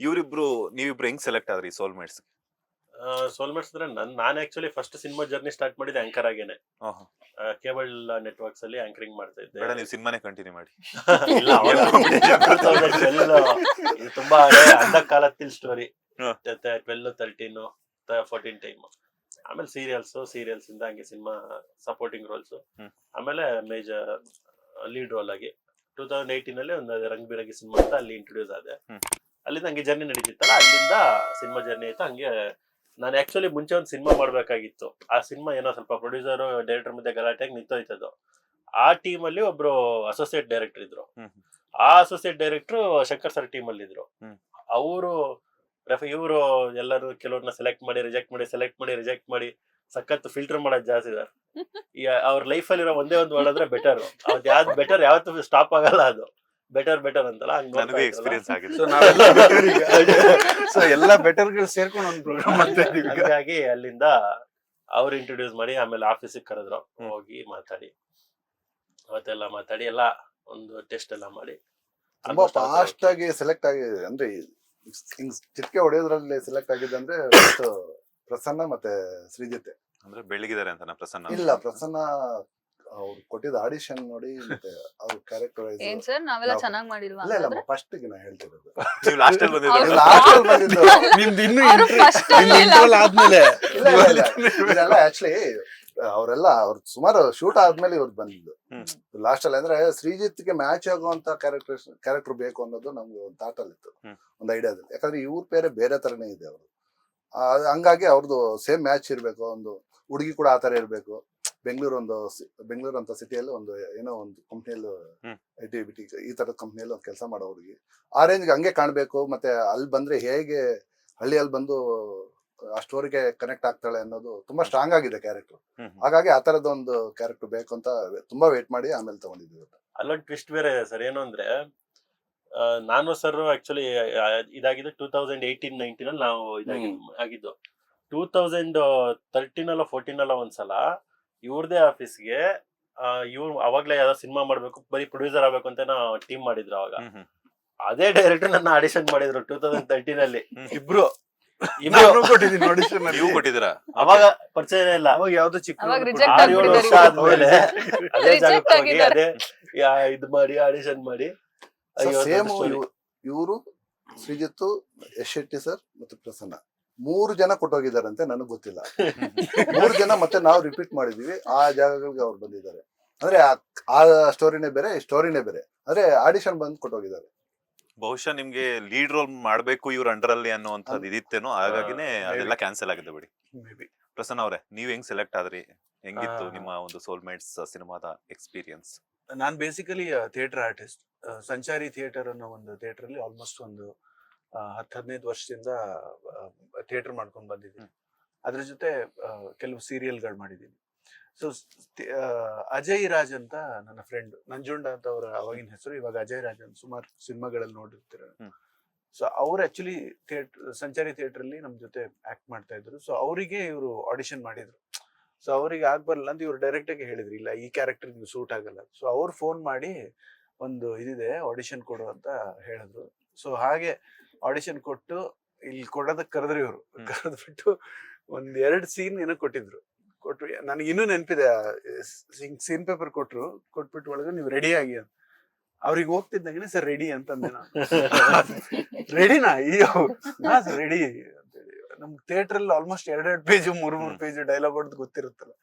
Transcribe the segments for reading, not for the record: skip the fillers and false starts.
ಇವ್ರಿಬ್ರು ನೀವಿಬ್ರು ಹೆಂಗ್ ಸೆಲೆಕ್ಟ್ ಆದ್ರಿ ಸೋಲ್ಮೇಟ್ಸ್? ಸೋಲ್ಮೇಟ್ಸ್ ಅಂದ್ರೆ ನಾನು actually first cinema journey start ಮಾಡಿದೆ ಆಂಕರ್ ಆಗೇನೆ. ಕೇಬಲ್ ನೆಟ್ವರ್ಕ್ಸ್ ಅಲ್ಲಿ ಆಂಕರಿಂಗ್ ಮಾಡ್ತಾ ಇದ್ದೆ. ಬೇಡ, ನೀವು ಸಿನಿಮಾನೇ ಕಂಟಿನ್ಯೂ ಮಾಡಿ. ಇಲ್ಲ, ಅವಾಗ 2012 ಇದು ತುಂಬಾ ಹಳೆ ಅಂದ ಕಾಲತ್ತಿನ ಸ್ಟೋರಿ. 12, 13, 14 ಟೈಮ್. ಆಮೇಲೆ ಸೀರಿಯಲ್ಸ್ ಇಂದ ಹಂಗೆ ಸಿನಿಮಾ ಸಪೋರ್ಟಿಂಗ್ ರೋಲ್ಸ್, ಆಮೇಲೆ ಮೇಜರ್ ಲೀಡ್ ರೋಲ್ ಆಗಿ 2018 ಅಲ್ಲಿ ಒಂದು ರಂಗ್ ಬಿರಂಗಿ ಸಿನಿಮಾ ಅಂತ ಅಲ್ಲಿ ಇಂಟ್ರೊಡ್ಯೂಸ್ ಆದೆ. ಅಲ್ಲಿಂದ ಹಂಗೆ ಜರ್ನಿ ನಡೀತಿತ್ತಲ್ಲ, ಅಲ್ಲಿಂದ ಸಿನಿಮಾ ಜರ್ನಿ ಆಯ್ತು. ಹಂಗೆ ನಾನು ಆಕ್ಚುಲಿ ಮುಂಚೆ ಒಂದು ಸಿನಿಮಾ ಮಾಡ್ಬೇಕಾಗಿತ್ತು. ಆ ಸಿನಿಮಾ ಏನೋ ಸ್ವಲ್ಪ ಪ್ರೊಡ್ಯೂಸರ್ ಡೈರೆಕ್ಟರ್ ಮಧ್ಯೆ ಗಲಾಟೆಗೆ ನಿಂತೋಯ್ತದು. ಆ ಟೀಮ್ ಅಲ್ಲಿ ಒಬ್ರು ಅಸೋಸಿಯೇಟ್ ಡೈರೆಕ್ಟರ್ ಇದ್ರು. ಆ associate director Shankar sir team ಅಲ್ಲಿ ಇದ್ರು. ಅವರು ಇವರು ಎಲ್ಲರೂ ಕೆಲವ್ರನ್ನ ಸೆಲೆಕ್ಟ್ ಮಾಡಿ ರಿಜೆಕ್ಟ್ ಮಾಡಿ ಸಖತ್ ಫಿಲ್ಟರ್ ಮಾಡೋದು ಜಾಸ್ತಿ ಇದೆ. ಅವ್ರ ಲೈಫ್ ಅಲ್ಲಿರೋ ಒಂದೇ ಒಂದು ಮಾಡಿದ್ರೆ ಬೆಟರ್. ಅದ್ ಯಾವ್ದು ಬೆಟರ್ ಯಾವತ್ತೂ ಸ್ಟಾಪ್ ಆಗಲ್ಲ. ಅದು ಬೆಟರ್ ಅಂತಲ್ಲ, ನನಗೂ ಎಕ್ಸ್ಪೀರಿಯನ್ಸ್ ಆಗಿದೆ. ಸೊ ಎಲ್ಲ ಬೆಟರ್ಗಳು ಸೇರ್ಕೊಂಡು ಒಂದು ಪ್ರೋಗ್ರಾಮ್ ಮಾಡ್ತಾ ಇದೀವಿ. ಹಾಗಾಗಿ ಅಲ್ಲಿಂದ ಅವ್ರು ಇಂಟ್ರೊಡ್ಯೂಸ್ ಮಾಡಿ, ಆಮೇಲೆ ಆಫೀಸಿಗೆ ಕರೆದ್ರು. ಹೋಗಿ ಮಾತಾಡಿ ಎಲ್ಲ ಒಂದು ಟೆಸ್ಟ್ ಎಲ್ಲ ಮಾಡಿ ತುಂಬಾ ಫಾಸ್ಟ್ ಆಗಿ ಸೆಲೆಕ್ಟ್ ಆಗಿದೆ. ಅಂದ್ರೆ ಹಿಂಗ್ ಚಿಟ್ಕೆ ಹೊಡೆಯೋದ್ರಲ್ಲಿ ಸೆಲೆಕ್ಟ್ ಆಗಿದೆ ಅಂದ್ರೆ ಪ್ರಸನ್ನ ಮತ್ತೆ ಶ್ರೀಜಿತ್. ಅಂದ್ರೆ ಬೆಳಗಿದ್ದಾರೆ ಅಂತ ಪ್ರಸನ್ನ? ಇಲ್ಲ, ಪ್ರಸನ್ನ ಅವ್ರು ಕೊಟ್ಟಿದ್ದ ಆಡಿಷನ್ ನೋಡಿ ಮತ್ತೆ ಅವ್ರ ಕ್ಯಾರೆಕ್ಟರ್ ಏನ್ ಸರ್ ನಾವೆಲ್ಲ ಚೆನ್ನಾಗಿ ಮಾಡಿಲ್ವಾ? ಇಲ್ಲ, ಫಸ್ಟ್ ಗೆ ನಾ ಹೇಳ್ತಿರೋದು. ನೀವು ಲಾಸ್ಟ್ ಅಲ್ಲಿ ಬಂದಿದ್ದೀರಾ? ಲಾಸ್ಟ್ ಅಲ್ಲಿ ಬಂದಿದ್ದು ನಿಮ್ದು ಇನ್ನು ಇಂಟರ್ವಲ್ ಆದ್ಮೇಲೆ. ಇದೆಲ್ಲ ಆಕ್ಚುಲಿ ಅವ್ರ ಸುಮಾರು ಶೂಟ್ ಆದ್ಮೇಲೆ ಇವ್ರು ಬಂದಿದ್ದು. ಲಾಸ್ಟ್ ಅಲ್ಲಿ ಅಂದ್ರೆ ಶ್ರೀಜಿತ್ಗೆ ಮ್ಯಾಚ್ ಆಗುವಂತ ಕ್ಯಾರೆಕ್ಟರ್ ಬೇಕು ಅನ್ನೋದು ನಮ್ಗೆ ಒಂದು ಥಾಟ್ ಅಲ್ಲಿ ಇತ್ತು, ಒಂದು ಐಡಿಯಾದಲ್ಲಿ. ಯಾಕಂದ್ರೆ ಇವ್ರ ಬೇರೆ ತರನೇ ಇದೆ ಅವರು. ಹಂಗಾಗಿ ಅವ್ರದ್ದು ಸೇಮ್ ಮ್ಯಾಚ್ ಇರ್ಬೇಕು. ಒಂದು ಹುಡುಗಿ ಕೂಡ ಆತರ ಇರ್ಬೇಕು. ಬೆಂಗಳೂರು ಅಂತ ಸಿಟಿಯಲ್ಲಿ ಏನೋ ಒಂದು ಕಂಪ್ನಿಯಲ್ಲಿ IT ಈ ತರದ ಕಂಪ್ನಿಯಲ್ಲಿ ಒಂದು ಕೆಲಸ ಮಾಡೋ ಹುಡುಗಿ. ಆ ರೇಂಜ್ಗೆ ಹಂಗೆ ಕಾಣ್ಬೇಕು. ಮತ್ತೆ ಅಲ್ಲಿ ಬಂದ್ರೆ ಹೇಗೆ ಹಳ್ಳಿಯಲ್ಲಿ ಬಂದು ಆ ಸ್ಟೋರಿಗೆ ಕನೆಕ್ಟ್ ಆಗ್ತಾಳೆ ಅನ್ನೋದು ತುಂಬಾ ಸ್ಟ್ರಾಂಗ್ ಆಗಿದೆ ಕ್ಯಾರೆಕ್ಟರ್. ಹಾಗಾಗಿ ಆ ತರದ ಒಂದು ಕ್ಯಾರೆಕ್ಟರ್ ಬೇಕು ಅಂತ ತುಂಬಾ ವೇಟ್ ಮಾಡಿ ಆಮೇಲೆ ತಗೊಂಡಿದ್ದೀವಿ. ಅಲ್ಲೊಂದು ಟ್ವಿಸ್ಟ್ ಬೇರೆ ಸರ್. ಏನು ಅಂದ್ರೆ ನಾನು ಸರ್ ಆಕ್ಚುಲಿ ಇದಾಗಿದ್ದು 2018-19 ಅಲ್ಲಿ ನಾವು ಆಗಿದ್ದು. 2013 14 ಒಂದ್ಸಲ ಇವ್ರದೇ ಆಫೀಸ್ಗೆ ಇವ್ರು ಅವಾಗ್ಲೇ ಯಾವ್ದೋ ಸಿನಿಮಾ ಮಾಡ್ಬೇಕು, ಬರೀ ಪ್ರೊಡ್ಯೂಸರ್ ಆಗ್ಬೇಕು ಅಂತ ಟೀಮ್ ಮಾಡಿದ್ರು. ಅವಾಗ ಅದೇ ಡೈರೆಕ್ಟರ್ ನನ್ನ ಆಡಿಷನ್ ಮಾಡಿದ್ರು 2013 ಅಲ್ಲಿ. ಇಬ್ರು ಕೊಟ್ಟಿದ್ದೀನಿ ಆಡಿಷನ್. ನೀವು ಕೊಟ್ಟಿದ್ದೀರಾ? ಅವಾಗ ಪರಿಚಯ ಇಲ್ಲ. ಅವಾಗ ಯಾವ್ದೋ ಚಿಕ್ಕ 6-7 ವರ್ಷ ಆದ್ಮೇಲೆ ಅದೇ ಜಾಗಕ್ಕೆ ಹೋಗಿ ಅದೇ ಇದು ಮಾಡಿ ಆಡಿಷನ್ ಮಾಡಿ. ಸೇಮ್ ಇವರು ಶ್ರೀಜಿತ್, ಯಶ್ ಶೆಟ್ಟಿ ಸರ್ ಮತ್ತೆ ಪ್ರಸನ್ನ 3 ಜನ ಕೊಟ್ಟೋಗಿದಾರಂತೆ. ನನಗ್ ಗೊತ್ತಿಲ್ಲ. 3 ಜನ ಮತ್ತೆ ನಾವು ರಿಪೀಟ್ ಮಾಡಿದೀವಿ. ಆ ಜಾಗಗಳಿಗೆ ಅವ್ರು ಬಂದಿದ್ದಾರೆ. ಅಂದ್ರೆ ಆ ಸ್ಟೋರಿನೇ ಬೇರೆ, ಸ್ಟೋರಿನೇ ಬೇರೆ. ಅಂದ್ರೆ ಆಡಿಷನ್ ಬಂದು ಕೊಟ್ಟೋಗಿದ್ದಾರೆ. ಬಹುಶಃ ನಿಮ್ಗೆ ಲೀಡ್ ರೋಲ್ ಮಾಡ್ಬೇಕು ಇವ್ರ ಅಂಡರ್ ಅಲ್ಲಿ ಅನ್ನುವಂಥದ್ದು ಇದಿತ್ತೇನೋ, ಹಾಗಾಗಿನೇ ಅದೆಲ್ಲ ಕ್ಯಾನ್ಸಲ್ ಆಗಿದೆ ಬಿಡಿ. ಪ್ರಸನ್ನ ಅವರೇ, ನೀವ್ ಹೆಂಗ್ ಸೆಲೆಕ್ಟ್ ಆದ್ರಿ? ಹೆಂಗಿತ್ತು ನಿಮ್ಮ ಒಂದು ಸೋಲ್ಮೇಟ್ಸ್ ಸಿನಿಮಾದ ಎಕ್ಸ್ಪೀರಿಯನ್ಸ್? ನಾನ್ ಬೇಸಿಕಲಿ ಥಿಯೇಟರ್ ಆರ್ಟಿಸ್ಟ್. ಸಂಚಾರಿ ಥಿಯೇಟರ್ ಅನ್ನೋ ಒಂದು ಥಿಯೇಟರ್ ಅಲ್ಲಿ ಆಲ್ಮೋಸ್ಟ್ ಒಂದು 10-15 ವರ್ಷದಿಂದ ಥಿಯೇಟರ್ ಮಾಡ್ಕೊಂಡು ಬಂದಿದ್ದೀನಿ. ಅದ್ರ ಜೊತೆ ಕೆಲವು ಸೀರಿಯಲ್ಗಳು ಮಾಡಿದ್ದೀನಿ. ಸೊ ಅಜಯ್ ರಾಜ್ ಅಂತ ನನ್ನ ಫ್ರೆಂಡ್, ನಂಜುಂಡ ಅಂತ ಅವರ ಅವಾಗಿನ ಹೆಸರು, ಇವಾಗ ಅಜಯ್ ರಾಜ್ ಅಂತ ಸುಮಾರು ಸಿನಿಮಾಗಳಲ್ಲಿ ನೋಡಿರ್ತೀರ. ಸೊ ಅವ್ರು ಆಕ್ಚುಲಿ ಸಂಚಾರಿ ಥಿಯೇಟರ್ ಅಲ್ಲಿ ನಮ್ ಜೊತೆ ಆಕ್ಟ್ ಮಾಡ್ತಾ ಇದ್ರು. ಸೊ ಅವರಿಗೆ ಇವರು ಆಡಿಷನ್ ಮಾಡಿದ್ರು. ಸೊ ಅವ್ರಿಗೆ ಆಗ್ಬರಲ್ಲ ಅಂತ ಇವ್ರು ಡೈರೆಕ್ಟ್ ಆಗಿ ಹೇಳಿದ್ರು, ಇಲ್ಲ ಈ ಕ್ಯಾರೆಕ್ಟರ್ ನೀವು ಸೂಟ್ ಆಗಲ್ಲ. ಸೊ ಅವ್ರು ಫೋನ್ ಮಾಡಿ ಒಂದು ಇದಿದೆ ಆಡಿಷನ್ ಕೊಡು ಅಂತ ಹೇಳಿದ್ರು. ಸೊ ಹಾಗೆ ಆಡಿಷನ್ ಕೊಟ್ಟು ಇಲ್ಲಿ ಕೊಡೋದಕ್ಕೆ ಕರೆದ್ರು. ಇವರು ಕರೆದ್ಬಿಟ್ಟು 1-2 ಸೀನ್ ಏನೋ ಕೊಟ್ಟಿದ್ರು. ನನಗೆ ಇನ್ನೂ ನೆನಪಿದೆ. ಸೀನ್ ಪೇಪರ್ ಕೊಟ್ಬಿಟ್ಟು ಒಳಗೆ ನೀವು ರೆಡಿ ಆಗಿ ಅಂತ. ಅವ್ರಿಗೆ ಹೋಗ್ತಿದ್ದಂಗೆ ಸರ್ ರೆಡಿ ಅಂತಂದೆ ನಾನು. ರೆಡಿನಾ? ಅಯ್ಯೋ ನಾ ರೆಡಿ ಅಂತೇಳಿ. ನಮ್ ಥಿಯೇಟರ್ ಅಲ್ಲಿ ಆಲ್ಮೋಸ್ಟ್ 2 ಪೇಜ್ 3 ಪೇಜ್ ಡೈಲಾಗ್ ಹೊಡೆದು ಗೊತ್ತಿರುತ್ತಲ್ಲ,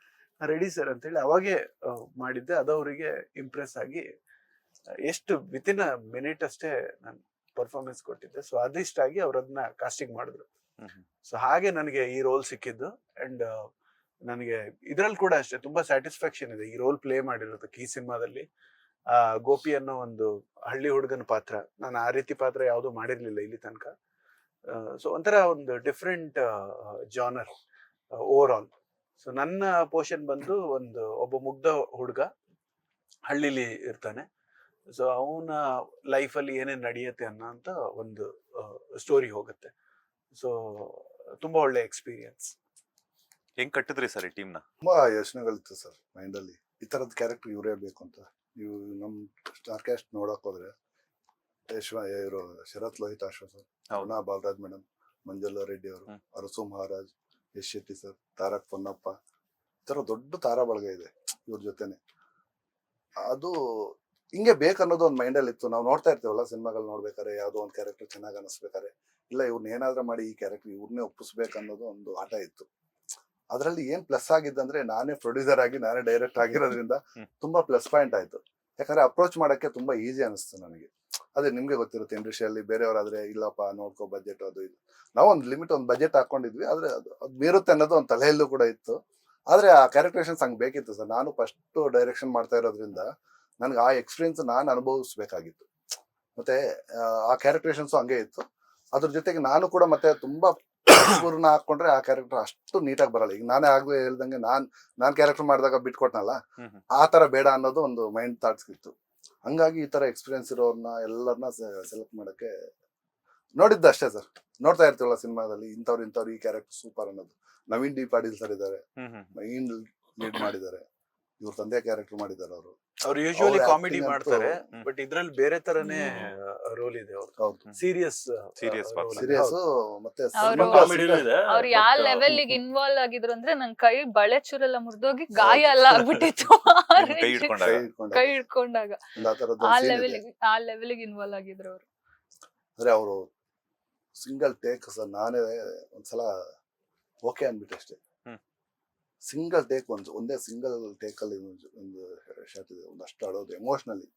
ರೆಡಿ ಸರ್ ಅಂತೇಳಿ ಅವಾಗೆ ಮಾಡಿದ್ದೆ. ಅದು ಅವರಿಗೆ ಇಂಪ್ರೆಸ್ ಆಗಿ ಎಷ್ಟು ವಿತಿನ್ ಅ ಮಿನಿಟ್ ಅಷ್ಟೇ ನಾನು ಪರ್ಫಾರ್ಮೆನ್ಸ್ ಕೊಟ್ಟಿದ್ದೆ. ಸೊ ಅದಿಷ್ಟ ಆಗಿ ಅವ್ರು ಅದನ್ನ ಕಾಸ್ಟಿಂಗ್ ಮಾಡಿದ್ರು. ಸೊ ಹಾಗೆ ನನಗೆ ಈ ರೋಲ್ ಸಿಕ್ಕಿದ್ದು. ಅಂಡ್ ನನಗೆ ಇದ್ರಲ್ಲಿ ಕೂಡ ಅಷ್ಟೇ ತುಂಬಾ ಸ್ಯಾಟಿಸ್ಫ್ಯಾಕ್ಷನ್ ಇದೆ ಈ ರೋಲ್ ಪ್ಲೇ ಮಾಡಿರೋದಕ್ಕೆ. ಈ ಸಿನಿಮಾದಲ್ಲಿ ಗೋಪಿ ಅನ್ನೋ ಒಂದು ಹಳ್ಳಿ ಹುಡುಗನ ಪಾತ್ರ, ನಾನು ಆ ರೀತಿ ಪಾತ್ರ ಯಾವ್ದು ಮಾಡಿರ್ಲಿಲ್ಲ ಇಲ್ಲಿ ತನಕ. ಸೊ ಒಂಥರ ಒಂದು different genre over all. So ನನ್ನ ಪೋರ್ಷನ್ ಬಂದು ಒಬ್ಬ ಮುಗ್ಧ ಹುಡುಗ ಹಳ್ಳಿಲಿ ಇರ್ತಾನೆ. ಸೊ ಅವನ ಲೈಫಲ್ಲಿ ಏನೇನ್ ನಡೆಯುತ್ತೆ ಅನ್ನೋಂತ ಒಂದು ಸ್ಟೋರಿ ಹೋಗುತ್ತೆ. ಸೊ ತುಂಬಾ ಒಳ್ಳೆ ಎಕ್ಸ್ಪೀರಿಯನ್ಸ್. ಹೆಂಗ್ ಕಟ್ಟಿದ್ರಿ ಸರ್ ಈ ಟೀಮ್ನ? ತುಂಬಾ ಯೋಚನೆಗಳಿತ್ತು ಸರ್ ಮೈಂಡ್ ಅಲ್ಲಿ, ಈ ತರದ ಕ್ಯಾರೆಕ್ಟರ್ ಇವರೇ ಬೇಕು ಅಂತ. ನೀವು ನಮ್ ಸ್ಟಾರ್ ಕ್ಯಾಸ್ಟ್ ನೋಡಕ್ ಹೋದ್ರೆ ಇವರು ಶರತ್ ಲೋಹಿತ್ ಆಶ್ವ ಸರ್, ಹೌದು. ಅರುಣಾ ಬಾಲರಾಜ್ ಮೇಡಮ್, ಮಂಜುಳಾ ರೆಡ್ಡಿ ಅವರು, ಅರಸು ಮಹಾರಾಜ್, ಯಶ್ ಶೆಟ್ಟಿ ಸರ್, ತಾರಕ್ ಪೊನ್ನಪ್ಪ, ಈ ತರ ದೊಡ್ಡ ತಾರಾ ಬಳಗ ಇದೆ ಇವ್ರ ಜೊತೆನೆ. ಅದು ಹಿಂಗೆ ಬೇಕನ್ನೋದು ಒಂದು ಮೈಂಡಲ್ಲಿ ಇತ್ತು. ನಾವು ನೋಡ್ತಾ ಇರ್ತೀವಲ್ಲ ಸಿನಿಮಾಗಳು ನೋಡ್ಬೇಕಾರೆ, ಯಾವುದೋ ಒಂದು ಕ್ಯಾರೆಕ್ಟರ್ ಚೆನ್ನಾಗಿ ಅನಿಸ್ಬೇಕಾರೆ, ಇಲ್ಲ ಇವ್ರನ್ನ ಏನಾದ್ರೂ ಮಾಡಿ ಈ ಕ್ಯಾರೆಕ್ಟರ್ ಇವ್ರನ್ನೇ ಒಪ್ಪಿಸ್ಬೇಕನ್ನೋದು ಒಂದು ಆಟ ಇತ್ತು. ಅದರಲ್ಲಿ ಏನ್ ಪ್ಲಸ್ ಆಗಿದ್ದಂದ್ರೆ ನಾನೇ ಪ್ರೊಡ್ಯೂಸರ್ ಆಗಿ ನಾನೇ ಡೈರೆಕ್ಟ್ ಆಗಿರೋದ್ರಿಂದ ತುಂಬಾ ಪ್ಲಸ್ ಪಾಯಿಂಟ್ ಆಯ್ತು. ಯಾಕಂದ್ರೆ ಅಪ್ರೋಚ್ ಮಾಡಕ್ಕೆ ತುಂಬಾ ಈಸಿ ಅನಿಸ್ತು ನನಗೆ. ಅದೇ ನಿಮ್ಗೆ ಗೊತ್ತಿರುತ್ತೆ ಇಂಡಸ್ಟ್ರಿಯಲ್ಲಿ ಬೇರೆಯವರಾದ್ರೆ ಇಲ್ಲಪ್ಪ ನೋಡ್ಕೋ ಬಜೆಟ್ ಅದು ಇದು, ನಾವು ಒಂದು ಲಿಮಿಟ್ ಒಂದು ಬಜೆಟ್ ಹಾಕೊಂಡಿದ್ವಿ, ಆದ್ರೆ ಅದು ಮೀರುತ್ತೆ ಅನ್ನೋದು ಒಂದು ತಲೆಯಲ್ಲೂ ಕೂಡ ಇತ್ತು. ಆದ್ರೆ ಆ ಕ್ಯಾರೆಕ್ಟರೇಷನ್ಸ್ ಹಂಗೆ ಬೇಕಿತ್ತು ಸರ್. ನಾನು ಫಸ್ಟ್ ಡೈರೆಕ್ಷನ್ ಮಾಡ್ತಾ ಇರೋದ್ರಿಂದ ನನ್ಗೆ ಆ ಎಕ್ಸ್ಪೀರಿಯನ್ಸ್ ನಾನು ಅನುಭವಿಸ್ಬೇಕಾಗಿತ್ತು. ಮತ್ತೆ ಆ ಕ್ಯಾರೆಕ್ಟರೇಷನ್ಸು ಹಂಗೆ ಇತ್ತು. ಅದ್ರ ಜೊತೆಗೆ ನಾನು ಕೂಡ ಮತ್ತೆ ತುಂಬಾ ಪೂರ್ಣ ಹಾಕೊಂಡ್ರೆ ಆ ಕ್ಯಾರೆಕ್ಟರ್ ಅಷ್ಟು ನೀಟಾಗಿ ಬರಲ್ಲ. ಈಗ ನಾನೇ ಆಗ್ಲೇ ಹೇಳ್ದಂಗೆ ನಾನ್ ಕ್ಯಾರೆಕ್ಟರ್ ಮಾಡಿದಾಗ ಬಿಟ್ಕೊಟ್ನಲ್ಲ, ಆ ತರ ಬೇಡ ಅನ್ನೋದು ಒಂದು ಮೈಂಡ್ ಥಾಟ್ಸ್ ಇತ್ತು. ಹಂಗಾಗಿ ಈ ತರ ಎಕ್ಸ್ಪೀರಿಯನ್ಸ್ ಇರೋರ್ನ ಎಲ್ಲರನ್ನ ಸೆಲೆಕ್ಟ್ ಮಾಡಕ್ಕೆ ನೋಡಿದ್ದು ಅಷ್ಟೇ ಸರ್. ನೋಡ್ತಾ ಇರ್ತೀವಲ್ಲ ಸಿನಿಮಾದಲ್ಲಿ ಇಂಥವ್ರು ಈ ಕ್ಯಾರೆಕ್ಟರ್ ಸೂಪರ್ ಅನ್ನೋದು. ನವೀನ್ ಡಿ ಪಾಟೀಲ್ ಸರ್ ಇದ್ದಾರೆ, ಮೈನ್ ಲೀಡ್ ಮಾಡಿದ್ದಾರೆ, ಇವ್ರ ತಂದೆ ಕ್ಯಾರೆಕ್ಟರ್ ಮಾಡಿದ್ದಾರೆ ಅವರು. ಅವ್ರು ಯೂಶುವಲಿ ಅವ್ರ ಕಾಮಿಡಿ acting ಮಾಡ್ತಾರೆ, ಅಂತೂ- ಬಟ್ ಇದ್ರಲ್ಲಿ ಬೇರೆ ತರನೇ ರೋಲ್ ಇದೆ ಅವ್ರದ್ದು. ಹೌದು, ಸೀರಿಯಸ್ Serious person. ಸೀರಿಯಸ್. ಮತ್ತೆ ಅವ್ರು- ಸ್ವಲ್ಪ ಕಾಮಿಡಿನೂ ಇದೆ. ಅವ್ರು ಯಾವ but, ಲೆವೆಲ್ ಇನ್ವಾಲ್ವ್ ಆಗಿದ್ರು ಅಂದ್ರೆ ನನ್ ಕೈ ಬಳೆ ಚೂರೆಲ್ಲ ಮುರಿದೋಗಿ ಗಾಯ ಎಲ್ಲ ಆಗ್ಬಿಟ್ಟಿತ್ತು. ನಿಮ್ ಕೈ ಹಿಡ್ಕೊಂಡಾಗ ಕೈ ಹಿಡ್ಕೊಂಡಾಗ ಒಂದು ಆ ಥರದ್ದು ಆ scene ಇದೆ. ಲೆವೆಲ್ ಇನ್ವಾಲ್ವ್ ಆಗಿದ್ರು ಅವ್ರು. ಅಂದ್ರೆ ಅವರು ಸಿಂಗಲ್ ಟೇಕ್ ಸರ್. ನಾನೇ ಒಂದ್ಸಲ ಓಕೆ ಅನ್ಬಿಟ್ಟೆ ಅಷ್ಟೇ. ಸಿಂಗಲ್ ಟೇಕ್ ಒಂದೇ ಸಿಂಗಲ್ ಟೇಕ್ ಅಲ್ಲಿ ಒಂದು ಶಾಟ್ ಇದೆ, ಒಂದಷ್ಟು ಆಡೋದು ಎಮೋಷನಲಿ.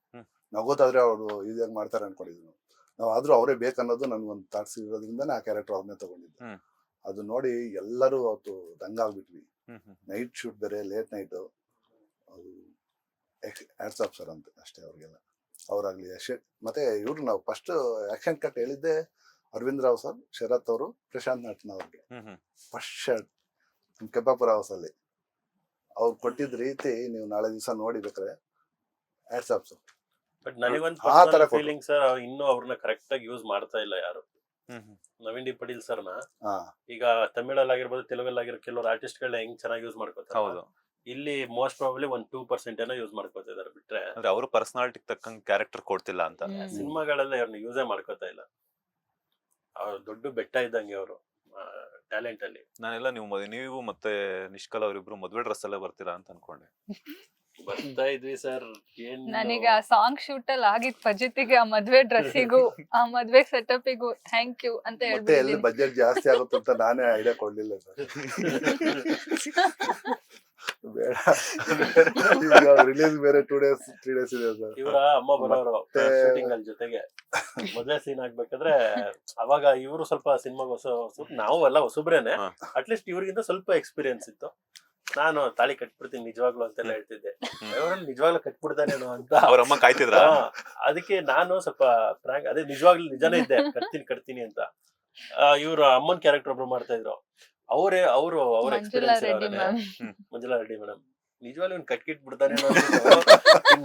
ನಾವು ಗೊತ್ತಾದ್ರೆ ಅವರು ಈಸಿಯಾಗಿ ಮಾಡ್ತಾರೆ ಅನ್ಕೊಂಡಿದ್ವಿ ನಾವು ಆದ್ರೂ ಅವರೇ ಬೇಕನ್ನೋದು ನನ್ಗೊಂದು ಥಾಟ್ಸ್ ಇರೋದ್ರಿಂದಾನೇ ಆ ಕ್ಯಾರೆಕ್ಟರ್ ಅವ್ರನ್ನೇ ತಗೊಂಡಿದ್ದು. ಅದು ನೋಡಿ ಎಲ್ಲರೂ ಅವತ್ತು ದಂಗಾಗ್ಬಿಟ್ವಿ. ನೈಟ್ ಶೂಟ್ ಬೇರೆ, ಲೇಟ್ ನೈಟ್. ಅದು ಹ್ಯಾಟ್ಸ್ ಆಫ್ ಸರ್ ಅಂತ ಅಷ್ಟೇ ಅವ್ರಿಗೆಲ್ಲ. ಅವ್ರಾಗ್ಲಿ ಮತ್ತೆ ಇವ್ರು ನಾವು ಫಸ್ಟ್ ಆಕ್ಷನ್ ಕಟ್ ಹೇಳಿದ್ದೆ ಅರವಿಂದ್ ರಾವ್ ಸರ್, ಶರತ್ ಅವರು, ಪ್ರಶಾಂತ್ ನಟ್ನ ಅವ್ರಿಗೆ ಫಸ್ಟ್ ಶಾಟ್ ಕೆಂಪಾಪುರ ಹೌಸ್ ಅಲ್ಲಿ ಅವ್ರು ಕೊಟ್ಟಿದ್ ರೀತಿ ನೀವು ನಾಳೆ ದಿವಸ ನೋಡಿಬೇಕಾರೆ ಹ್ಯಾಟ್ಸ್ ಆಫ್ ಸರ್. ಬಟ್ ನನಗೊಂದು ಆ ತರ ಕೊಟ್ರು. ಫೀಲಿಂಗ್ ಸರ್, ಇನ್ನೂ ಅವ್ರನ್ನ ಕರೆಕ್ಟ್ ಆಗಿ ಯೂಸ್ ಮಾಡ್ತಾ ಇಲ್ಲ ಯಾರು. ನವೀನ್ ಡಿ ಪಟೀಲ್ ಸರ್ನ ಹಾ ಈಗ ತಮಿಳಲ್ಲಿ ಆಗಿರ್ಬೋದು, ತೆಲುಗಲ್ಲಿ ಆಗಿರೋ ಕೆಲವರು ಆರ್ಟಿಸ್ಟ್ ಗಳನ್ನ ಹೆಂಗ್ ಚೆನ್ನಾಗಿ ಯೂಸ್ ಮಾಡ್ಕೋತಾರೆ, ಹೌದು. ಇಲ್ಲಿ ಮೋಸ್ಟ್ ಪ್ರಾಬಬ್ಲಿ 1-2% ಏನೋ ಯೂಸ್ ಮಾಡ್ಕೋತಿದ್ದಾರೆ. ಬಿಟ್ರೆ ಅಂದ್ರೆ ಅವರು ಪರ್ಸನಾಲಿಟಿ ತಕ್ಕಂಗ್ ಕ್ಯಾರೆಕ್ಟರ್ ಕೊಡ್ತಿಲ್ಲ ಅಂತ. ಸಿನಿಮಾಗಳೆಲ್ಲ ಅವ್ರನ್ನ ಯೂಸೇ ಮಾಡ್ಕೋತಾ ಇಲ್ಲ. ಅವ್ರು ದೊಡ್ಡ ಬೆಟ್ಟ ಇದ್ದಂಗೆ ಅವರು ಟ್ಯಾಲೆಂಟ್ ಅಲ್ಲಿ. ನಾನೆಲ್ಲ ನೀವು ಮತ್ತೆ ನಿಷ್ಕಲ್ ಅವರಿಬ್ರು ಮದ್ವೆ ಡ್ರೆಸ್ ಎಲ್ಲ ಬರ್ತೀರಾ ಅಂತ ಅನ್ಕೊಂಡೆ. ಬರ್ತಾ ಇದ್ವಿ ಸರ್. ಏನ್ ನನಗೆ ಆ ಸಾಂಗ್ ಶೂಟ್ ಅಲ್ಲಿ ಆಗಿದ್ ಫಜಿತಿಗೆ, ಆ ಮದ್ವೆ ಡ್ರೆಸ್ಸಿಗೂ ಆ ಮದ್ವೆ ಸೆಟಪ್ಪಿಗೂ ಥ್ಯಾಂಕ್ ಯು ಅಂತ ಮತ್ತೆ ಎಲ್ಲಿ ಹೇಳ್ಬಿಟ್ಟಿದ್ದೀನಿ. ಬಜೆಟ್ ಜಾಸ್ತಿ ಆಗುತ್ತೆ ಅಂತ ನಾನೇ ಐಡಿಯಾ ಕೊಡ್ಲಿಲ್ಲ ಸರ್. ಬೇಡ, ರಿಲೀಸ್ ಬೇರೆ 2 days 3 days ಇದೆ ಸರ್. ಇವರ ಅಮ್ಮ ಬರೋರು ಮತ್ತೆ- ಶೂಟಿಂಗ್ ಅಲ್ಲಿ ಜೊತೆಗೆ ಮೊದಲೇ ಸೀನ್ ಆಗ್ಬೇಕಾದ್ರೆ ಅವಾಗ ಇವರು ಸ್ವಲ್ಪ ಸಿನಿಮಾಗ ನಾವು ಎಲ್ಲ ಹೊಸಬ್ರೇನೆ. ಅಟ್ಲೀಸ್ಟ್ ಇವ್ರಿಗಿಂತ ಸ್ವಲ್ಪ ಎಕ್ಸ್ಪೀರಿಯನ್ಸ್ ಇತ್ತು. ನಾನು ತಾಳಿ ಕಟ್ಬಿಡ್ತೀನಿ ನಿಜವಾಗ್ಲು ಅಂತೆಲ್ಲ ಹೇಳ್ತಿದ್ದೆ. ಅವ್ರಲ್ಲಿ ನಿಜವಾಗ್ಲೂ ಕಟ್ಬಿಡ್ತಾನೇನೋ ಅಂತ ಅವ್ರಮ್ಮ ಕಾಯ್ತಿದ್ರ? ಅದಕ್ಕೆ ನಾನು ಸ್ವಲ್ಪ ಫ್ರಾಂಕ್, ಅದೇ ನಿಜವಾಗ್ಲೂ ನಿಜನೇ ಇದ್ದೆ, ಕಟ್ತೀನಿ ಅಂತ. ಇವ್ರ ಅಮ್ಮನ್ ಕ್ಯಾರೆಕ್ಟರ್ ಒಬ್ರು ಮಾಡ್ತಾ ಇದ್ರು. ಅವ್ರ Manjula experience Reddy ma'am. Manjula Reddy madam ನಿಜವಾಗ್ಲೂ ಇವ್ನು ಕಟ್ಕಿಟ್ಬಿಡ್ತಾನೇನೋ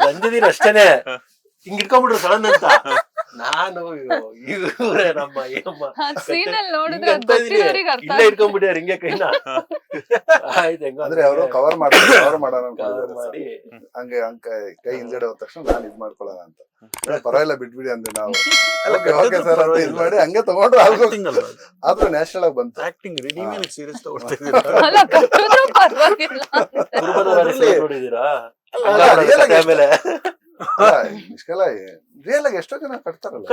ಅಂದಿದೀನಿ ಅಷ್ಟೇನೆ. ಹಿಂಗ್ ಇಟ್ಕೊಂಡ್ಬಿಟ್ರು ಸಡನ್ ಅಂತ. ನಾನು ಇವ್ರೆ ನಮ್ಮ ಆ scene ಅಲ್ಲಿ ನೋಡಿದ್ರೆ ಅದ್ ಗೊತ್ತಿರೋರಿಗೆ ಅರ್ಥ ಇಲ್ಲೇ ಇಟ್ಕೊಂಡ್ಬಿಟ್ಟಾರ ಹಿಂಗೆ ಕೈನ. ಆಯ್ತು ಹೆಂಗೋ ಅಂದ್ರೆ ಅವರು ಕವರ್ ಮಾಡೋಣ cover ಅನ್ಕೊಂಡಿದ್ದಾರೆ ಮಾಡಿ ಸರ್. ಹಂಗೆ ಕೈ ಹಿಂದ್ಗಡೆ ಹೋದ ತಕ್ಷಣ ನಾನು ಇದ್ ಮಾಡ್ಕೊಳ್ಳೋಣ ಅಂತ. ಪರವಾಗಿಲ್ಲ ಬಿಟ್ಬಿಡಿ ಅಂದ್ರೆ ನಾವು ಓಕೆ ಸರ್ ಅಂತ ಇದ್ ಮಾಡಿ ಹಂಗೆ ತಗೊಂಡ್ರು. ಆದ್ರೂ ನ್ಯಾಚುರಲ್ ಆಗಿ ಬಂತು. ಆಕ್ಟಿಂಗ್ ನೀವೇನು ಸೀರಿಯಸ್ ಅಲ್ಲ, ಕಟ್ಟಿದ್ರು ಪರವಾಗಿಲ್ಲ ಅಂತ. ಕುರುಬದ ನೋಡಿದೀರಾ real ಆಗಿ ಆಮೇಲೆ ಇಷ್ಟೆಲ್ಲ ರಿಯಲ್ ಆಗಿ ಎಷ್ಟೋ ಜನ ಕಟ್ತಾರಲ್ಲ.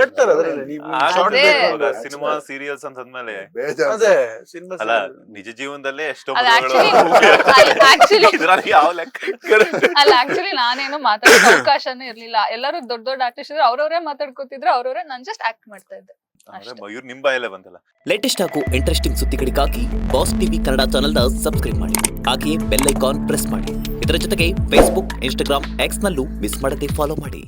ಸಿನಿಮಾ ಸೀರಿಯಲ್ಸ್ ಅಂತಂದ್ಮೇಲೆ ಬೇಜಾರು ಅದೇ ಸಿನಿಮಾ ಅಲ್ಲ, ನಿಜ ಜೀವನದಲ್ಲೇ ಎಷ್ಟೋ ಅದು ಮದುವೆಗಳು actually ಇದ್ರಲ್ಲಿ ಯಾವ ಲೆಕ್ಕ? ಅಲ್ಲ, ಆಕ್ಚುಲಿ ನಾನೇನು ಮಾತಾಡೋ ಅವಕಾಶನೇ ಇರ್ಲಿಲ್ಲ. ಎಲ್ಲರೂ ದೊಡ್ಡ ಆರ್ಟಿಸ್ಟ್ ಇದ್ರು, ಅವ್ರವ್ರೇ ಮಾತಾಡ್ಕೋತಿದ್ರು, ಅವ್ರವ್ರೇ. ನಾನ್ ಜಸ್ಟ್ ಆಕ್ಟ್ ಮಾಡ್ತಾ ಇದ್ದೆ. ಅಂದ್ರೆ ಮಯೂರ್ ನಿಮ್ ಬಾಯಲ್ಲೇ ಬಂತಲ್ಲ. ಲೇಟೆಸ್ಟ್ ಹಾಗೂ ಇಂಟ್ರೆಸ್ಟಿಂಗ್ ಸುದ್ದಿಗಳಿಗಾಗಿ ಬಾಸ್ ಟಿವಿ ಕನ್ನಡ ಚಾನೆಲ್ನ ಸಬ್ಸ್ಕ್ರೈಬ್ ಮಾಡಿ. ಹಾಗೆಯೇ ಬೆಲ್ ಐಕಾನ್ ಪ್ರೆಸ್ ಮಾಡಿ. ಇದರ ಜೊತೆಗೆ ಫೇಸ್ಬುಕ್, ಇನ್ಸ್ಟಾಗ್ರಾಮ್, ಎಕ್ಸ್ ನಲ್ಲೂ ಮಿಸ್ ಮಾಡದೆ ಫಾಲೋ ಮಾಡಿ.